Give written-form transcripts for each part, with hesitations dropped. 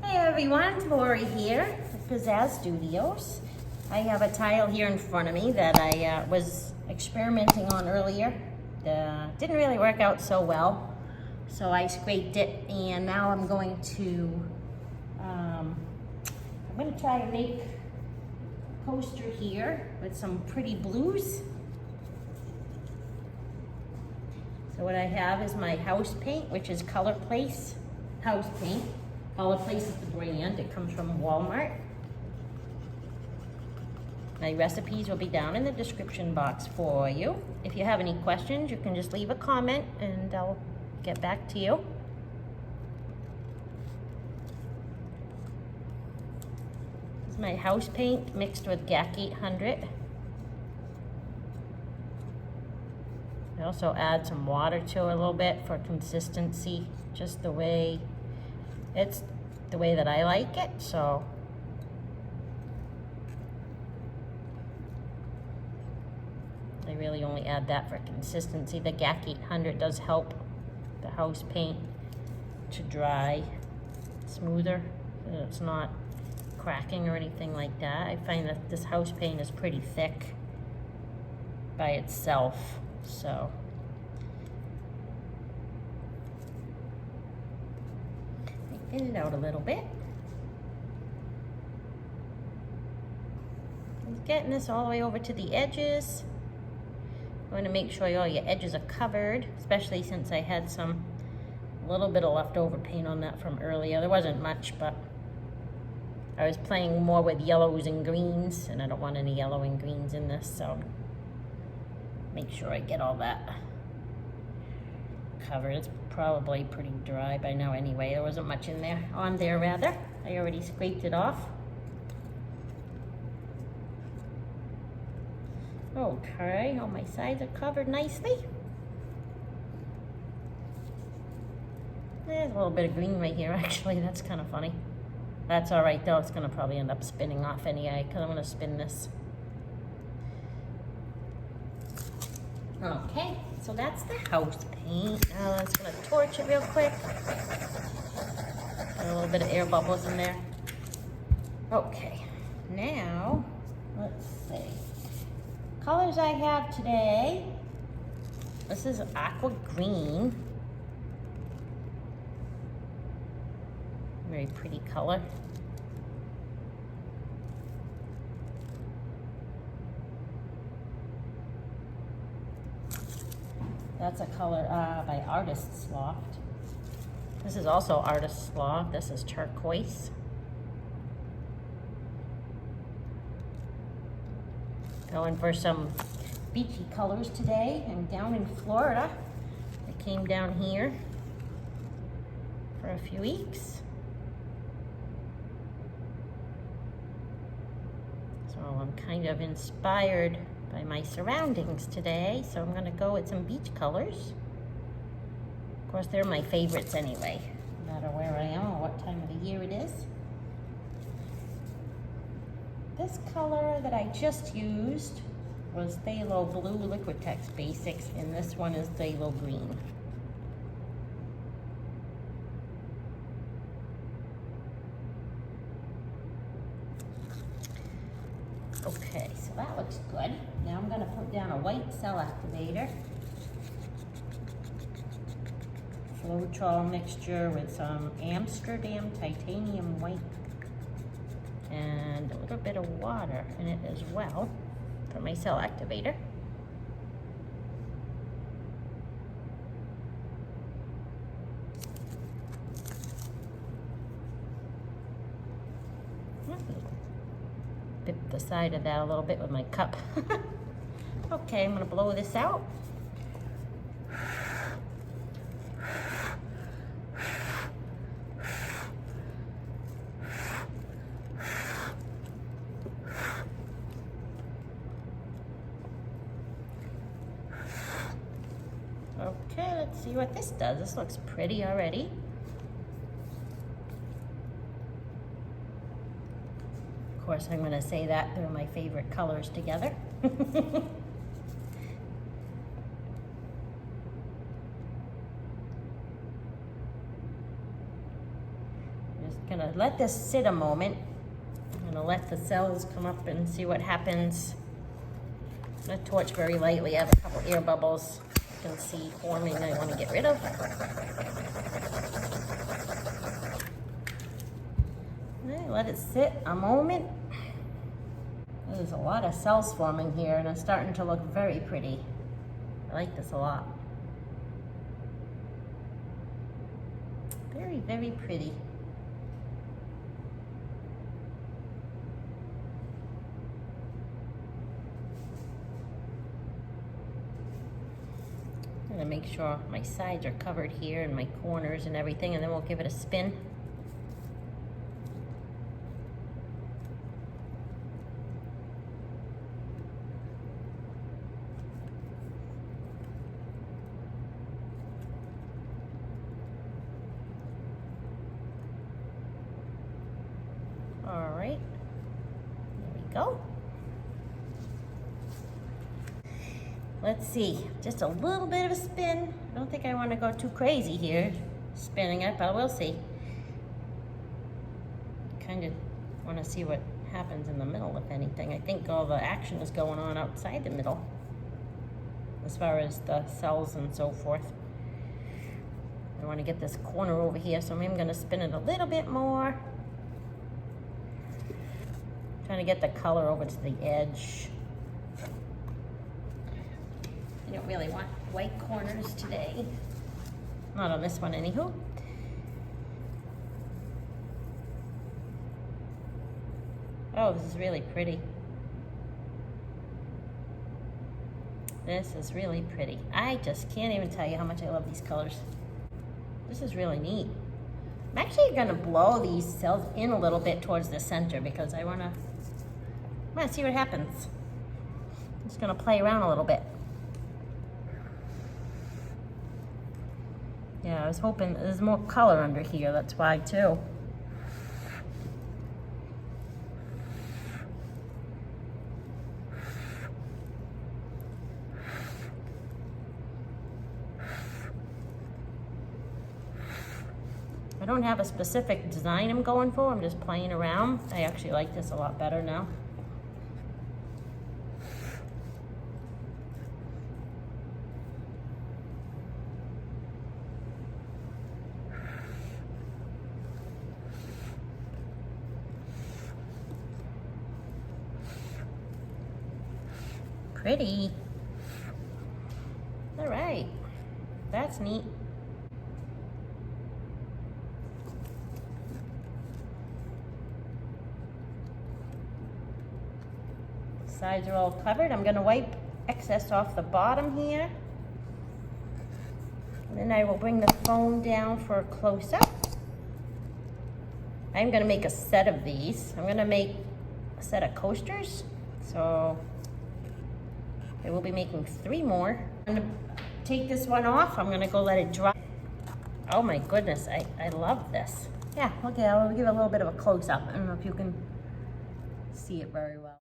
Hey everyone, Lori here at Pizzazz Studios. I have a tile here in front of me that I was experimenting on earlier. Didn't really work out so well, so I scraped it, and now I'm going to try and make a coaster here with some pretty blues. So what I have is my house paint, which is Color Place house paint. Color Place is the brand. It comes from Walmart. My recipes will be down in the description box for you. If you have any questions, you can just leave a comment and I'll get back to you. This is my house paint mixed with GAC 800. I also add some water to it a little bit for consistency, just the way it's the way that I like it. So I really only add that for consistency. The GAC 800 does help the house paint to dry smoother, so it's not cracking or anything like that. I find that this house paint is pretty thick by itself, so thin it out a little bit. I'm getting this all the way over to the edges. I want to make sure all your edges are covered, especially since I had a little bit of leftover paint on that from earlier. There wasn't much, but I was playing more with yellows and greens, and I don't want any yellow and greens in this, so make sure I get all that covered. It's probably pretty dry by now anyway. There wasn't much on there. I already scraped it off. Okay, all my sides are covered nicely. There's a little bit of green right here, actually. That's kind of funny. That's all right though. It's gonna probably end up spinning off anyway, because I'm gonna spin this. Okay, so that's the house paint. Now I'm just gonna torch it real quick. Got a little bit of air bubbles in there. Okay, now let's see. Colors I have today. This is Aqua Green. Very pretty color. That's a color by Artist's Loft. This is also Artist's Loft. This is Turquoise. Going for some beachy colors today. I'm down in Florida. I came down here for a few weeks. So I'm kind of inspired by my surroundings today, so I'm gonna go with some beach colors. Of course, they're my favorites anyway, no matter where I am or what time of the year it is. This color that I just used was Phthalo Blue Liquitex Basics, and this one is Phthalo Green. Okay, so that looks good. Now I'm gonna put down a white cell activator. Floetrol mixture with some Amsterdam titanium white and a little bit of water in it as well for my cell activator. Dip the side of that a little bit with my cup. Okay, I'm gonna blow this out. Okay, let's see what this does. This looks pretty already. Of course, I'm gonna say that they're my favorite colors together. Just Gonna let this sit a moment. I'm gonna let the cells come up and see what happens. I'm gonna torch very lightly. I have a couple air bubbles you can see forming I want to get rid of. Okay, let it sit a moment. There's a lot of cells forming here and it's starting to look very pretty. I like this a lot. Very, very pretty. I'm gonna make sure my sides are covered here and my corners and everything, and then we'll give it a spin. All right, there we go. Let's see, just a little bit of a spin. I don't think I want to go too crazy here spinning it, but we'll see. Kind of want to see what happens in the middle, if anything. I think all the action is going on outside the middle as far as the cells and so forth. I want to get this corner over here, so I'm going to spin it a little bit more. Trying to get the color over to the edge. I don't really want white corners today. Not on this one, anywho. Oh, this is really pretty. This is really pretty. I just can't even tell you how much I love these colors. This is really neat. I'm actually gonna blow these cells in a little bit towards the center because I wanna see what happens. I'm just gonna play around a little bit. Yeah, I was hoping there's more color under here, that's why too. I don't have a specific design I'm going for, I'm just playing around. I actually like this a lot better now. Pretty. All right, that's neat. Sides are all covered. I'm gonna wipe excess off the bottom here. And then I will bring the phone down for a close-up. I'm gonna make a set of these. I'm gonna make a set of coasters. So I will be making 3 more. I'm gonna take this one off. I'm gonna go let it dry. Oh my goodness, I love this. Yeah, okay, I'll give it a little bit of a close-up. I don't know if you can see it very well.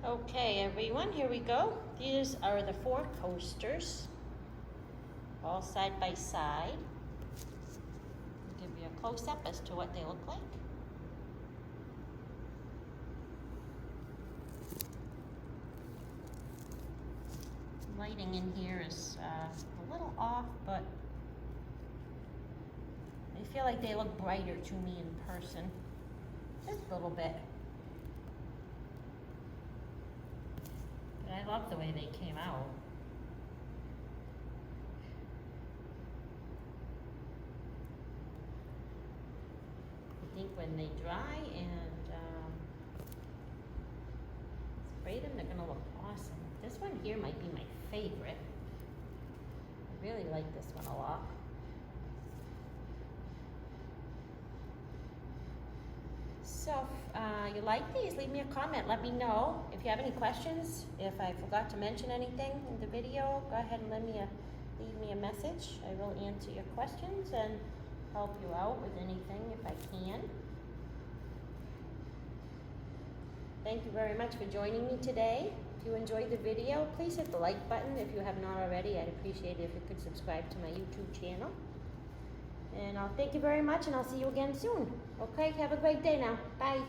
Okay, everyone, here we go. These are the 4 coasters, all side by side. Give you a close-up as to what they look like. Lighting in here is a little off, but I feel like they look brighter to me in person. Just a little bit. But I love the way they came out. I think when they dry and spray them, they're gonna look awesome. This one here might be my favorite. I really like this one a lot. So if you like these, leave me a comment. Let me know if you have any questions. If I forgot to mention anything in the video, go ahead and leave me a message. I will answer your questions and help you out with anything if I can. Thank you very much for joining me today. If you enjoyed the video, please hit the like button if you have not already. I'd appreciate it if you could subscribe to my YouTube channel. And I'll thank you very much, and I'll see you again soon. Okay, have a great day now. Bye.